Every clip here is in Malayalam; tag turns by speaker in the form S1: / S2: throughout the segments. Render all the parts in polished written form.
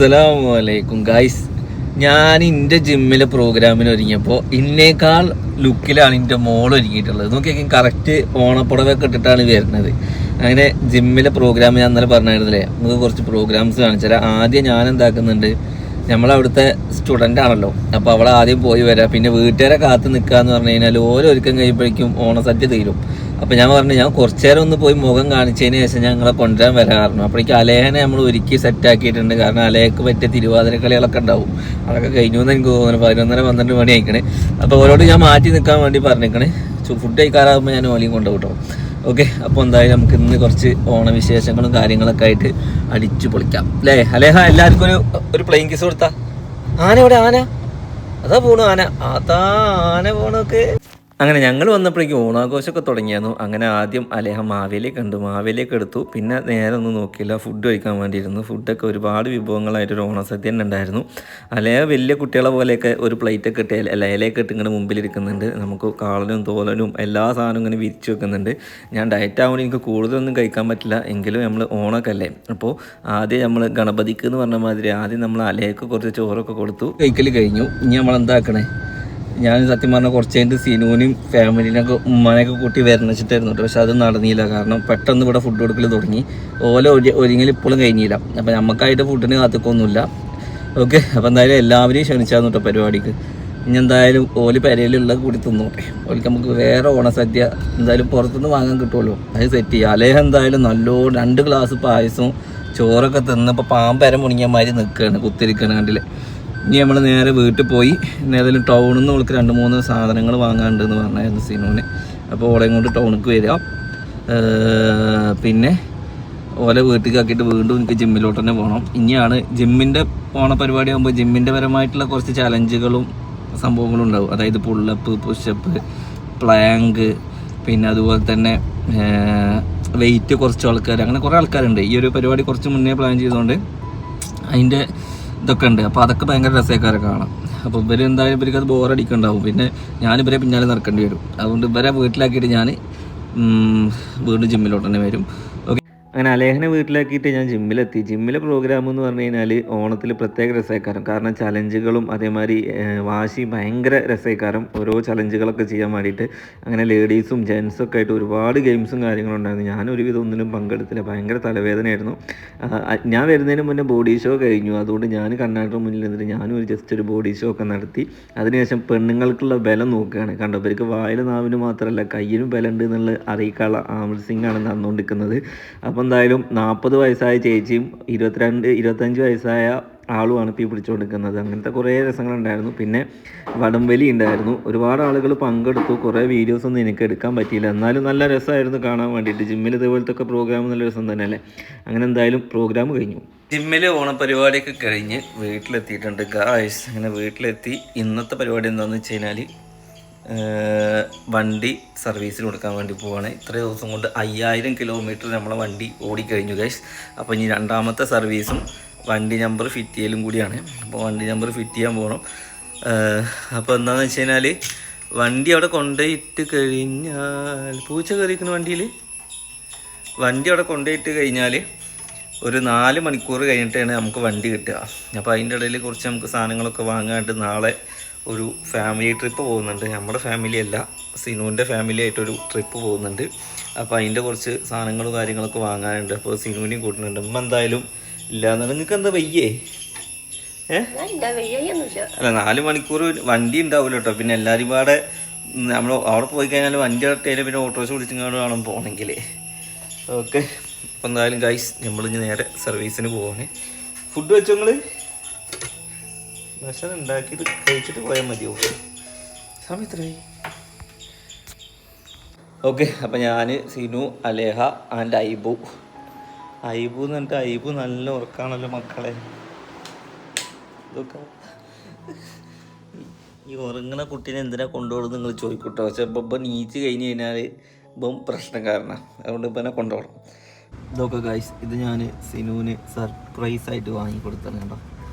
S1: അസ്സലാമലൈക്കും ഗൈസ്. ഞാൻ എൻ്റെ ജിമ്മിലെ പ്രോഗ്രാമിന് ഒരുങ്ങിയപ്പോൾ ഇന്നേക്കാൾ ലുക്കിലാണ് എൻ്റെ മോൾ ഒരുങ്ങിയിട്ടുള്ളത്. നോക്കിയാൽ കറക്റ്റ് ഓണപ്പുടവൊക്കെ ഇട്ടിട്ടാണ് വരുന്നത്. അങ്ങനെ ജിമ്മിലെ പ്രോഗ്രാം ഞാൻ ഇന്നലെ പറഞ്ഞിരുന്നില്ലേ, നമുക്ക് കുറച്ച് പ്രോഗ്രാംസ് കാണിച്ചാൽ. ആദ്യം ഞാൻ എന്താക്കുന്നുണ്ട്, നമ്മളവിടുത്തെ സ്റ്റുഡൻ്റ് ആണല്ലോ, അപ്പോൾ അവൾ ആദ്യം പോയി വരാം. പിന്നെ വീട്ടുകാരെ കാത്ത് നിൽക്കുക എന്ന് പറഞ്ഞു കഴിഞ്ഞാൽ ഓരോരുക്കം കഴിയുമ്പോഴേക്കും ഓണസദ്യ തീരും. അപ്പോൾ ഞാൻ പറഞ്ഞു, ഞാൻ കുറച്ചു നേരം ഒന്ന് പോയി മുഖം കാണിച്ചതിന് ശേഷം ഞങ്ങളെ കൊണ്ടുവരാൻ വരാറുണ്ട്. അപ്പോഴേക്കും അലേഹനെ നമ്മൾ ഒരുക്കി സെറ്റാക്കിയിട്ടുണ്ട്. കാരണം അലേഹക്ക് പറ്റിയ തിരുവാതിര കളികളൊക്കെ ഉണ്ടാവും. അതൊക്കെ കഴിഞ്ഞു എന്ന് എനിക്ക് തോന്നുന്നു. 11:30-12 മണി ആയിക്കണേ. അപ്പോൾ അവരോട് ഞാൻ മാറ്റി നിൽക്കാൻ വേണ്ടി പറഞ്ഞിരിക്കണേ. ഫുഡ് കഴിക്കാറാകുമ്പോൾ ഞാൻ ഓലിയും കൊണ്ടുപോട്ടോ. ഓക്കെ, അപ്പോൾ എന്തായാലും നമുക്ക് ഇന്ന് കുറച്ച് ഓണവിശേഷങ്ങളും കാര്യങ്ങളൊക്കെ ആയിട്ട് അടിച്ചു പൊളിക്കാം അല്ലേ. അലേഹ, എല്ലാവർക്കും ഒരു പ്ലെയിങ് കിസ് കൊടുത്താ. ആന എവിടെ? ആന അതാ പോണു. ആന പോണൊക്കെ. അങ്ങനെ ഞങ്ങൾ വന്നപ്പോഴേക്കും ഓണാഘോഷമൊക്കെ തുടങ്ങിയായിരുന്നു. അങ്ങനെ ആദ്യം അലേഹ മാവേലിയെ കണ്ടു, മാവേലിയൊക്കെ എടുത്തു. പിന്നെ നേരെ ഒന്നും നോക്കിയില്ല, ഫുഡ് കഴിക്കാൻ വേണ്ടിയിരുന്നു. ഫുഡൊക്കെ ഒരുപാട് വിഭവങ്ങളായിട്ടൊരു ഓണസദ്യ തന്നെ ഉണ്ടായിരുന്നു. അലേഹ വലിയ കുട്ടികളെ പോലെയൊക്കെ ഒരു പ്ലേറ്റൊക്കെ ഇട്ട് ഇലയിലേക്ക് ഇട്ട് ഇങ്ങനെ മുമ്പിലിരിക്കുന്നുണ്ട്. നമുക്ക് കാളനും തോലനും എല്ലാ സാധനവും ഇങ്ങനെ വിരിച്ചു വെക്കുന്നുണ്ട്. ഞാൻ ഡയറ്റ് ആവുമ്പോൾ എനിക്ക് കൂടുതലൊന്നും കഴിക്കാൻ പറ്റില്ല, എങ്കിലും നമ്മൾ ഓണമൊക്കെ അല്ലേ. അപ്പോൾ ആദ്യം നമ്മൾ ഗണപതിക്ക് എന്ന് പറഞ്ഞ മാതിരി ആദ്യം നമ്മൾ അലേഹക്ക് കുറച്ച് ചോറൊക്കെ കൊടുത്തു. കഴിക്കൽ കഴിഞ്ഞു. ഇനി നമ്മൾ എന്താക്കണേ, ഞാൻ സത്യം പറഞ്ഞാൽ കുറച്ച് കഴിഞ്ഞിട്ട് സിനുവിനും ഫാമിലിനൊക്കെ ഉമ്മാനെയൊക്കെ കൂട്ടി വരണിച്ചിട്ടായിരുന്നു കേട്ടോ. പക്ഷെ അത് നടന്നില്ല. കാരണം പെട്ടെന്ന് ഇവിടെ ഫുഡ് കൊടുക്കൽ തുടങ്ങി. ഒരുങ്ങൽ ഇപ്പോഴും കഴിഞ്ഞില്ല. അപ്പം നമുക്കായിട്ട് ഫുഡിന് കാത്തിക്കൊന്നുമില്ല. ഓക്കെ, അപ്പോൾ എന്തായാലും എല്ലാവരെയും ക്ഷണിച്ചായിരുന്നു കേട്ടോ പരിപാടിക്ക്. ഇനി എന്തായാലും ഓല് പെരയിലുള്ള കൂടി തിന്നോട്ടെ. ഓലിക്ക് നമുക്ക് വേറെ ഓണസദ്യ എന്തായാലും പുറത്തുനിന്ന് വാങ്ങാൻ കിട്ടുമല്ലോ, അത് സെറ്റ് ചെയ്യുക. അലേഹ എന്തായാലും 2 ഗ്ലാസ് പായസവും ചോറൊക്കെ തിന്ന് ഇപ്പോൾ പാമ്പര മുണിങ്ങന്മാർ നിൽക്കുകയാണ്, കുത്തിരിക്കുകയാണ് കണ്ടില്ലേ. ഇനി നമ്മൾ നേരെ വീട്ടിൽ പോയി ഏതായാലും ടൗണിൽ നിന്ന് അവൾക്ക് 2-3 സാധനങ്ങൾ വാങ്ങാനുണ്ടെന്ന് പറഞ്ഞായിരുന്നു സിനുവിന്. അപ്പോൾ ഓളെയും കൊണ്ട് ടൗണിലേക്ക് വരിക. പിന്നെ ഓലെ വീട്ടിലേക്ക് ആക്കിയിട്ട് വീണ്ടും എനിക്ക് ജിമ്മിലോട്ട് തന്നെ പോകണം. ഇനിയാണ് ജിമ്മിൻ്റെ ഓണപരിപാടി ആകുമ്പോൾ ജിമ്മിൻ്റെ പരമായിട്ടുള്ള കുറച്ച് ചലഞ്ചുകളും സംഭവങ്ങളും ഉണ്ടാവും. അതായത് പുള്ളപ്പ്, പുഷപ്പ്, പ്ലാങ്ക്, പിന്നെ അതുപോലെ തന്നെ വെയിറ്റ് കുറച്ച് ആൾക്കാർ, അങ്ങനെ കുറേ ആൾക്കാരുണ്ട്. ഈ ഒരു പരിപാടി കുറച്ച് മുന്നേ പ്ലാൻ ചെയ്തുകൊണ്ട് അതിൻ്റെ ഇതൊക്കെ ഉണ്ട്. അപ്പോൾ അതൊക്കെ ഭയങ്കര രസക്കാരെ കാണാം. അപ്പോൾ എന്തായാലും ഇവർക്ക് അത് ബോറടിക്കുന്നുണ്ടാവും. പിന്നെ ഞാനിവരെ പിന്നാലെ നടക്കേണ്ടി വരും. അതുകൊണ്ട് ഇവരെ വീട്ടിലാക്കിയിട്ട് ഞാൻ വീണ്ടും ജിമ്മിലോട്ട് തന്നെ വരും. അങ്ങനെ അലേഹനെ വീട്ടിലാക്കിയിട്ട് ഞാൻ ജിമ്മിലെത്തി. ജിമ്മിലെ പ്രോഗ്രാം എന്ന് പറഞ്ഞു കഴിഞ്ഞാൽ ഓണത്തിൽ പ്രത്യേക രസക്കാരം. കാരണം ചലഞ്ചുകളും അതേമാതിരി വാശി ഭയങ്കര രസക്കാരം. ഓരോ ചലഞ്ചുകളൊക്കെ ചെയ്യാൻ വേണ്ടിയിട്ട് അങ്ങനെ ലേഡീസും ജെൻസും ഒക്കെ ആയിട്ട് ഒരുപാട് ഗെയിംസും കാര്യങ്ങളും ഉണ്ടായിരുന്നു. ഞാനൊരുവിധം ഒന്നിലും പങ്കെടുത്തില്ല, ഭയങ്കര തലവേദനയായിരുന്നു. ഞാൻ വരുന്നതിന് മുന്നേ ബോഡി ഷോ കഴിഞ്ഞു. അതുകൊണ്ട് ഞാൻ കണ്ണാടിയുടെ മുന്നിൽ നിന്നിട്ട് ഞാനും ജസ്റ്റ് ഒരു ബോഡി ഷോ ഒക്കെ നടത്തി. അതിനുശേഷം പെണ്ണുങ്ങൾക്കുള്ള ബലം നോക്കുകയാണ്. കണ്ടോ, ഇവർക്ക് വായിലും നാവിനും മാത്രമല്ല കയ്യിലും ബലം ഉണ്ട് എന്നുള്ളത് അറിയിക്കാനുള്ള ആംസിംഗാണ് നടന്നുകൊണ്ടിരിക്കുന്നത്. അപ്പോൾ എന്തായാലും 40 വയസ്സായ ചേച്ചിയും 22-25 വയസ്സായ ആളുമാണ് ഇപ്പോൾ ഈ പിടിച്ചുകൊണ്ടിരിക്കുന്നത്. അങ്ങനത്തെ കുറേ രസങ്ങളുണ്ടായിരുന്നു. പിന്നെ വടംവലി ഉണ്ടായിരുന്നു. ഒരുപാട് ആളുകൾ പങ്കെടുത്തു. കുറേ വീഡിയോസൊന്നും എനിക്ക് എടുക്കാൻ പറ്റിയില്ല, എന്നാലും നല്ല രസമായിരുന്നു കാണാൻ വേണ്ടിയിട്ട്. ജിമ്മിൽ ഇതേപോലത്തെ ഒക്കെ പ്രോഗ്രാം നല്ല രസം തന്നെയല്ലേ. അങ്ങനെ എന്തായാലും പ്രോഗ്രാം കഴിഞ്ഞു. ജിമ്മിൽ ഓണപരിപാടിയൊക്കെ കഴിഞ്ഞ് വീട്ടിലെത്തിയിട്ടുണ്ട് ഗായ്സ്. അങ്ങനെ വീട്ടിലെത്തി ഇന്നത്തെ പരിപാടി എന്താണെന്ന് വെച്ച് കഴിഞ്ഞാൽ വണ്ടി സർവീസിന് കൊടുക്കാൻ വേണ്ടി പോവാണ്. ഇത്ര ദിവസം കൊണ്ട് 5000 കിലോമീറ്റർ നമ്മളെ വണ്ടി ഓടിക്കഴിഞ്ഞു ഗൈസ്. അപ്പോൾ ഇനി 2ാമത്തെ സർവീസും വണ്ടി നമ്പർ ഫിറ്റ് ചെയ്യലും കൂടിയാണ്. അപ്പോൾ വണ്ടി നമ്പർ ഫിറ്റ് ചെയ്യാൻ പോകണം. അപ്പോൾ എന്താണെന്ന് വെച്ച് കഴിഞ്ഞാൽ വണ്ടി അവിടെ കൊണ്ടുപോയിട്ട് കഴിഞ്ഞാൽ പൂച്ച കയറിയിരിക്കുന്ന വണ്ടി അവിടെ കൊണ്ടുപോയിട്ട് കഴിഞ്ഞാൽ ഒരു 4 മണിക്കൂർ കഴിഞ്ഞിട്ടാണ് നമുക്ക് വണ്ടി കിട്ടുക. അപ്പോൾ അതിൻ്റെ ഇടയിൽ കുറച്ച് നമുക്ക് സാധനങ്ങളൊക്കെ വാങ്ങാനായിട്ട് നാളെ ഒരു ഫാമിലി ട്രിപ്പ് പോകുന്നുണ്ട്. നമ്മുടെ ഫാമിലി അല്ല, സിനുവിൻ്റെ ഫാമിലി ആയിട്ടൊരു ട്രിപ്പ് പോകുന്നുണ്ട്. അപ്പോൾ അതിൻ്റെ കുറച്ച് സാധനങ്ങളും കാര്യങ്ങളൊക്കെ വാങ്ങാനുണ്ട്. അപ്പോൾ സിനുവിനെയും കൂട്ടുന്നുണ്ട്. എന്തായാലും ഇല്ലാന്നാണ്. നിങ്ങൾക്ക് എന്താ വയ്യേ? അല്ല, 4 മണിക്കൂർ വണ്ടി ഉണ്ടാവില്ല കേട്ടോ. പിന്നെ എല്ലാവരും പാടെ നമ്മൾ അവിടെ പോയി കഴിഞ്ഞാൽ വണ്ടി ഇറട്ടിയാലും പിന്നെ ഓട്ടോറിക്ഷ വിളിച്ചിങ്ങോട്ട് വേണം പോകണമെങ്കിൽ. ഓക്കെ, അപ്പോൾ എന്തായാലും ഗൈസ് നമ്മളിഞ്ഞ് നേരെ സർവീസിന് പോവാണ്. ഫുഡ് വെച്ചോ നിങ്ങൾ? ഭക്ഷണം ഉണ്ടാക്കിയിട്ട് കഴിച്ചിട്ട് പോയാൽ മതിയോ? സമയത്രയായി? ഓക്കെ, അപ്പോൾ ഞാൻ സിനു, അലേഹ ആൻഡ് ഐബു എന്ന് പറഞ്ഞിട്ട് ഐബു നല്ല ഉറക്കാണല്ലോ മക്കളെ. ഇതൊക്കെ ഈ ഉറങ്ങണ കുട്ടീനെ എന്തിനാ കൊണ്ടുപോകണം നിങ്ങൾ ചോദിക്കൂട്ടോ. പക്ഷെ ഇപ്പം നീച്ച് കഴിഞ്ഞ് കഴിഞ്ഞാൽ ഇപ്പം പ്രശ്നക്കാരനാണ്. അതുകൊണ്ട് ഇപ്പം എന്നെ കൊണ്ടുപോകണം. ഇതൊക്കെ ഗൈസ്, ഇത് ഞാൻ സിനുവിന് സർപ്രൈസായിട്ട് വാങ്ങിക്കൊടുത്താണ് കേട്ടോ.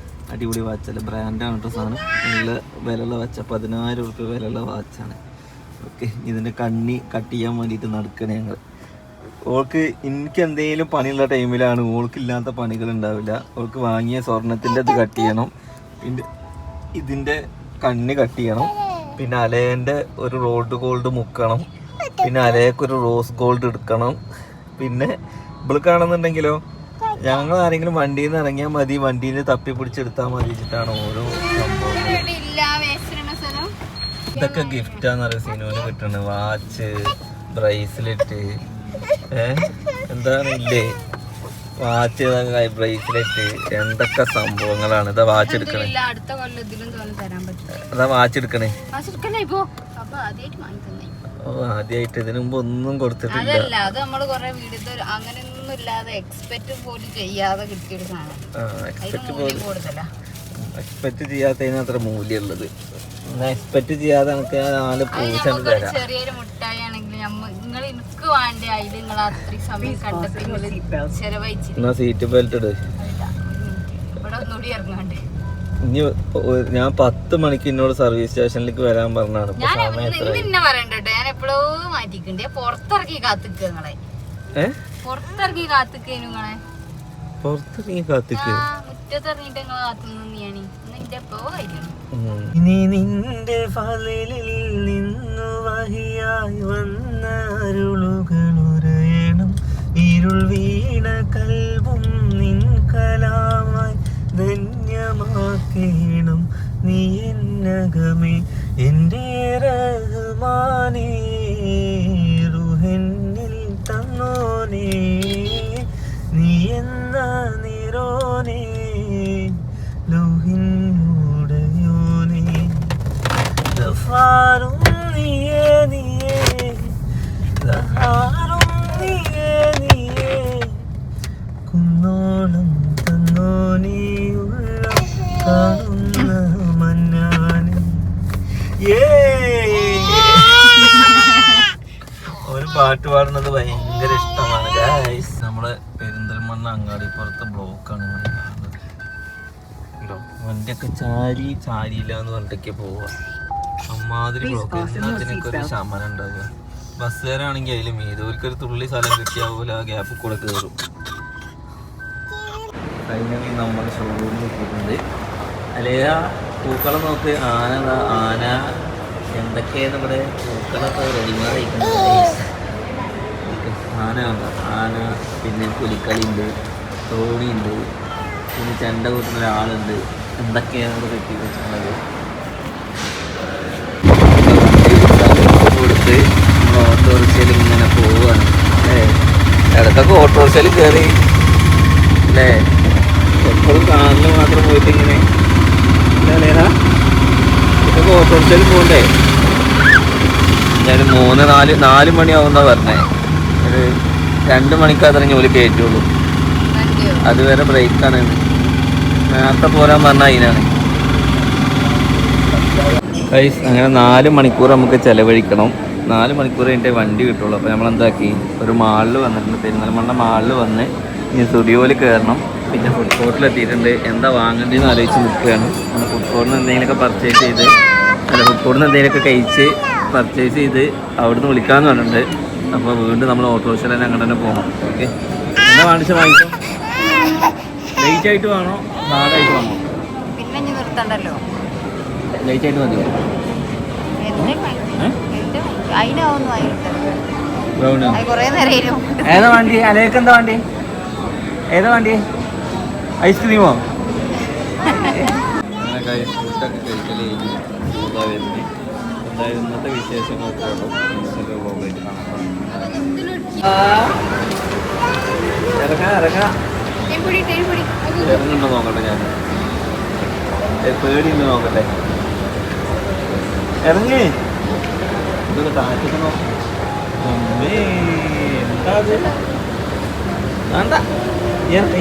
S1: അടിപൊളി വാച്ചല്ല, ബ്രാൻഡാണ് കേട്ടോ സാധനം. നല്ല വിലയുള്ള വാച്ച, 10000 രൂപ വിലയുള്ള വാച്ചാണ്. ഓക്കെ, ഇതിൻ്റെ കണ്ണി കട്ട് ചെയ്യാൻ വേണ്ടിയിട്ട് നടക്കണേ ഞങ്ങൾ. ഓൾക്ക് എനിക്ക് എന്തെങ്കിലും പണിയുള്ള ടൈമിലാണ് ഓൾക്കില്ലാത്ത പണികൾ ഉണ്ടാവില്ല. ഓൾക്ക് വാങ്ങിയ സ്വർണത്തിൻ്റെ ഇത് കട്ട് ചെയ്യണം, പിന്നെ ഇതിൻ്റെ കണ്ണ് കട്ട് ചെയ്യണം, പിന്നെ അലേൻ്റെ ഒരു റോഡ് ഗോൾഡ് മുക്കണം, പിന്നെ അലയൊക്കൊരു റോസ് ഗോൾഡ് എടുക്കണം. പിന്നെ ഇവൾക്കാണെന്നുണ്ടെങ്കിലോ ഞങ്ങൾ ആരെങ്കിലും വണ്ടിയിൽ നിന്ന് ഇറങ്ങിയാൽ മതി, വണ്ടിയിൽ തപ്പി പിടിച്ചെടുത്താൽ മതി വെച്ചിട്ടാണ് ഓരോ സംഭവം. ഇതൊക്കെ ഗിഫ്റ്റാന്നറിയ സിനുവിന് കിട്ടണത്. വാച്ച്, ബ്രേസ്ലെറ്റ്, എന്താണ് ഇല്ലേ വാച്ച്, ബ്രേസ്ലെറ്റ്, എന്തൊക്കെ സംഭവങ്ങളാണ്. ഇതാ വാച്ച് എടുക്കണേ, അതാ വാച്ച് എടുക്കണേ. ഓ ആദ്യമായിട്ട് ഇതിനു മുമ്പ് ഒന്നും കൊടുത്തിട്ടില്ല. എക്സ്പെക്ട് ചെയ്യാത്തതിന് അത്ര മൂല്യമുള്ളത്. എക്സ്പെക്ട് ചെയ്യാതെ നമുക്ക് 4 പൂച്ചണ്ട് തരാം.
S2: ചെറിയൊരു മുട്ടായി ആണെങ്കിൽ നിങ്ങൾ എനിക്ക് വേണ്ടി അതിൽ നിങ്ങൾ അത്രയും സമയം കണ്ടെത്തി ചെലവഴിച്ചു.
S1: സീറ്റ് ബെൽറ്റ് ഇട്.
S2: ഇവിടെ ഒന്നുകൂടി ഇറങ്ങാണ്ട്
S1: ഇനി ഞാൻ 10 മണിക്ക് എന്നോട് സർവീസ് സ്റ്റേഷനിലേക്ക് വരാൻ പറഞ്ഞാണ്.
S2: പിന്നെ പറയണ്ടോ, ഞാൻ എപ്പോഴോ മാറ്റിക്കണ്ടേ. പുറത്തിറങ്ങി കാത്തിക്ക നിങ്ങളെ, പുറത്തിറങ്ങി കാത്തിക്ക നിങ്ങളെ,
S1: പുറത്തിറങ്ങി കാത്തിക്ക്,
S2: മുറ്റത്തിറങ്ങിട്ട് നിങ്ങൾ കാത്തുനിന്ന് ഞാന് നിന്റെ എപ്പോ ആയിരുന്നു.
S1: ഇനി നിന്റെ ഫലിലിൽ നിന്നു വഹിയായി വന്ന അരുളുകളുരയണം, ഇരുൾ വീണ കൽവും നിൻ കലാമായി ധന്യമാക്കേണം. നീ എന്നകമേ എൻ്റെ റഹ്മാനേ, റുഹന്നിൽ തന്നോനേ, നീ എന്ന നിറോനേ, ലൗഹിന്നുടയോനേ, ഗഫാറും നീയേ നീയേ, ഗഹാറും നീയേ നീയേ, കുന്നോളം തന്നോനേ, ഉള്ള കാണുന്ന മന്നാനേ. ഒരു പാട്ട് പാടുന്നത് ഭയങ്കര ഇഷ്ടമാണ് ഗൈസ്. നമ്മളെ പെരിന്തൽമണ്ണ അങ്ങാടിപ്പുറത്തെ ബ്ലോക്കാണ് വണ്ടിയൊക്കെ ചാരിയില്ല എന്ന് പറഞ്ഞിട്ടൊക്കെ പോവുക. അമ്മാതിരി ബ്ലോക്ക്. എല്ലാത്തിനൊക്കെ ഒരു ശമനം ഉണ്ടാവുക. ബസ്സുകാരാണെങ്കിൽ അതിലും മീതോൽക്കൊരു തുള്ളി സ്ഥലം കിട്ടിയാവൂല, ആ ഗ്യാപ്പിൽ കൂടെ കയറും. ഫൈനലി നമ്മൾ ഷോറൂമിൽ എത്തിയിട്ടുണ്ട്. അല്ലെങ്കിൽ ആ പൂക്കളം നോക്ക്. ആന എന്തൊക്കെയാണ് ഇവിടെ പൂക്കളൊക്കെ റെഡിമേഡ് ആയിട്ടുണ്ട്. ആന പിന്നെ പുലിക്കളിയുണ്ട്, തോണിയുണ്ട്, പിന്നെ ചെണ്ട കൂട്ടുന്ന ഒരാളുണ്ട്. എന്തൊക്കെയാണ് ഇവിടെ കെട്ടി വെച്ചിട്ടുള്ളത്. കൊടുത്ത് നമ്മൾ ഓട്ടോറിക്ഷയിൽ ഇങ്ങനെ പോവുകയാണ് അല്ലേ. ഇടയ്ക്കൊക്കെ ഓട്ടോറിക്ഷയിൽ കയറി അല്ലേ, എപ്പോഴും കാറിൽ മാത്രം പോയിട്ട് ഇങ്ങനെ അല്ലേടാ. ഇതൊക്കെ ഓട്ടോറിക്ഷയിൽ പോകണ്ടേ. എന്തായാലും 4 മണിയാവുന്ന പറഞ്ഞേ. ഒരു 2 മണിക്ക് അത്ര ജോലി കയറ്റുള്ളൂ. അതുവരെ ബ്രേക്കാണ്. നേരത്തെ പോരാൻ പറഞ്ഞാൽ അതിനാണ്. അങ്ങനെ 4 മണിക്കൂർ നമുക്ക് ചിലവഴിക്കണം. 4 മണിക്കൂർ കഴിഞ്ഞിട്ടേ വണ്ടി കിട്ടുള്ളൂ. അപ്പോൾ നമ്മളെന്താക്കി, ഒരു മാളിൽ വന്നിട്ടുണ്ട്. പെരിന്തൽമണ്ണ മാളിൽ വന്ന് ഇനി സ്റ്റുഡിയോയിൽ കയറണം. പിന്നെ ഫുഡ് കോർട്ടിലെത്തിയിട്ടുണ്ട്. എന്താ വാങ്ങേണ്ടതെന്ന് ആലോചിച്ച് നിൽക്കുകയാണ്. ഫുഡ് കോർട്ടിൽ നിന്ന് എന്തെങ്കിലുമൊക്കെ പർച്ചേസ് ചെയ്ത് ഫുഡ് കോർട്ടിൽ നിന്ന് എന്തെങ്കിലുമൊക്കെ കഴിച്ച് പർച്ചേസ് ചെയ്ത് അവിടുന്ന് വിളിക്കാമെന്ന് പറഞ്ഞിട്ടുണ്ട്. അപ്പോൾ വീണ്ടും നമ്മൾ ഓട്ടോറിക്ഷയിൽ തന്നെ അങ്ങനെ തന്നെ പോകണം. ഓക്കെ, എന്താ വാങ്ങിച്ചാൽ വാങ്ങിച്ചോ. ലേറ്റ് ആയിട്ട് വേണോ നാടായിട്ട് വേണോ?
S2: പിന്നെ നിർത്തണ്ടല്ലോ,
S1: ലേറ്റ് ആയിട്ട് മതിയോ? ഏതാ വണ്ടി? അലേക്ക് എന്താ വണ്ടി? ഏതാ വണ്ടി? ഐസ്ക്രീമോ? അങ്ങനെ ഫുഡൊക്കെ കഴിക്കൽ കഴിഞ്ഞു. എന്തായാലും ഇന്നത്തെ വിശേഷങ്ങളൊക്കെ ഇറങ്ങുന്നുണ്ടോ നോക്കട്ടെ. ഞാൻ പേടിയുണ്ട് നോക്കട്ടെ. ഇറങ്ങി ഇതൊക്കെ കാറ്റൊക്കെ എന്താ അത്? വേണ്ട,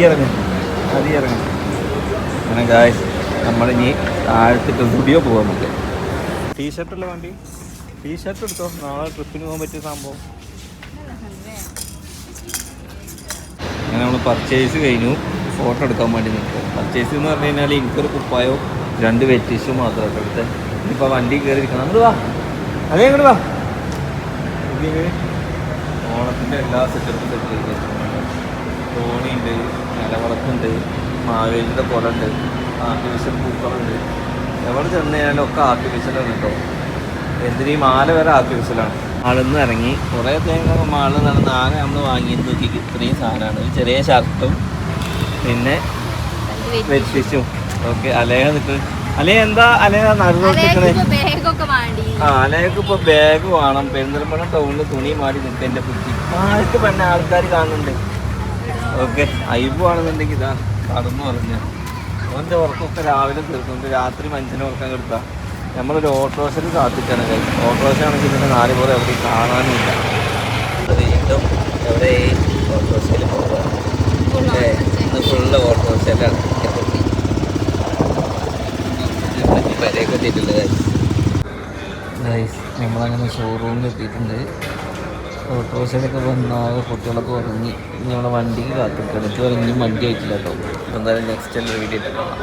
S1: ഇറങ്ങി അത് ഇറങ്ങി. അങ്ങനെ ഗായ്സ് നമ്മളിനി താഴത്തേക്ക് സ്റ്റുഡിയോ പോകാൻ നമുക്ക്. ടീഷർട്ടുള്ള വണ്ടി, ടീഷർട്ട് എടുത്തോ. നാളെ ട്രിപ്പിന് പോകാൻ പറ്റിയ സംഭവം. അങ്ങനെ നമ്മൾ പർച്ചേസ് കഴിഞ്ഞു. ഫോട്ടോ എടുക്കാൻ വേണ്ടി നിൽക്കുക. പർച്ചേസ് എന്ന് പറഞ്ഞു കഴിഞ്ഞാൽ എനിക്കൊരു കുപ്പായോ 2 വെറ്റീസും മാത്രമൊക്കെ എടുത്ത് ഇനിയിപ്പോൾ വണ്ടി കയറിയിരിക്കണം. അങ്ങോട്ട് വാ, അതേ അങ്ങോട്ട് വാ. ഓണത്തിൻ്റെ എല്ലാ സെറ്റപ്പും സെറ്റ് ചെയ്ത് വെച്ചിട്ടുണ്ട്. തോണിയുണ്ട്, നിലവിളക്കുണ്ട്, മാവേലിയുടെ കുടമുണ്ട്, ആർട്ടിഫിഷ്യൽ പൂക്കളുണ്ട്. എവിടെ ചെന്ന് കഴിഞ്ഞാലും ഒക്കെ ആർട്ടിഫിഷ്യലാണ് കേട്ടോ. എന്തിനീ മാല വരെ ആർട്ടിഫിഷ്യലാണ്. മാളിന്ന് ഇറങ്ങി കുറേ തേങ്ങ മാളിൽ നടന്ന് ആകെ നമ്മൾ വാങ്ങിയത് നോക്കി ഇത്രയും സാധനമാണ്. ഒരു ചെറിയ ഷർട്ടും പിന്നെ വെറ്റിച്ചും. ഓക്കെ, അലേഖ നിൽക്ക്. അല്ലേ എന്താ അലേഖ നടുനിൽക്കണേ? അലേഖക്ക് ഇപ്പോൾ ബാഗ് വേണം. പെരിന്തൽമണ്ണ ടൗണിൽ തുണി മാറി നിൽക്കുക. എൻ്റെ കുട്ടി ആർക്ക് പെണ്ണ ആൾക്കാർ കാണുന്നുണ്ട്. ഓക്കെ, ഐബ് ആണെന്നുണ്ടെങ്കിൽ ഇതാ കടന്നു പറഞ്ഞു. അവൻ്റെ ഉറക്കമൊക്കെ രാവിലെ തീർക്കുന്നുണ്ട്. രാത്രി മനുഷ്യനെ ഉറക്കം കെടുത്താൽ നമ്മളൊരു ഓട്ടോറിക്ഷയിൽ കാത്തിട്ടാണ് കഴിയും. ഓട്ടോറിക്ഷ ആണെങ്കിൽ ഇതിൻ്റെ 4 പേർ എവിടെയും കാണാനുമില്ല. വീണ്ടും എവിടെ ഓട്ടോറിക്ഷയിൽ പോകുക. ഇന്ന് ഫുള്ള് ഓട്ടോറിക്ഷയിലാണ്. വരെയൊക്കെ എത്തിയിട്ടില്ല ഗൈസ്. നമ്മളങ്ങനെ ഷോറൂമിൽ എത്തിയിട്ടുണ്ട്. ഓട്ടോറിക്ഷയിലൊക്കെ വന്നാൽ കുട്ടികളൊക്കെ ഉറങ്ങി. നമ്മളെ വണ്ടിക്ക് കാത്തിരിക്കണം. എനിക്ക് ഇനിയും വണ്ടി ആയിട്ടില്ല കേട്ടോ. എന്തായാലും നെക്സ്റ്റ് വീഡിയോ കാണാം.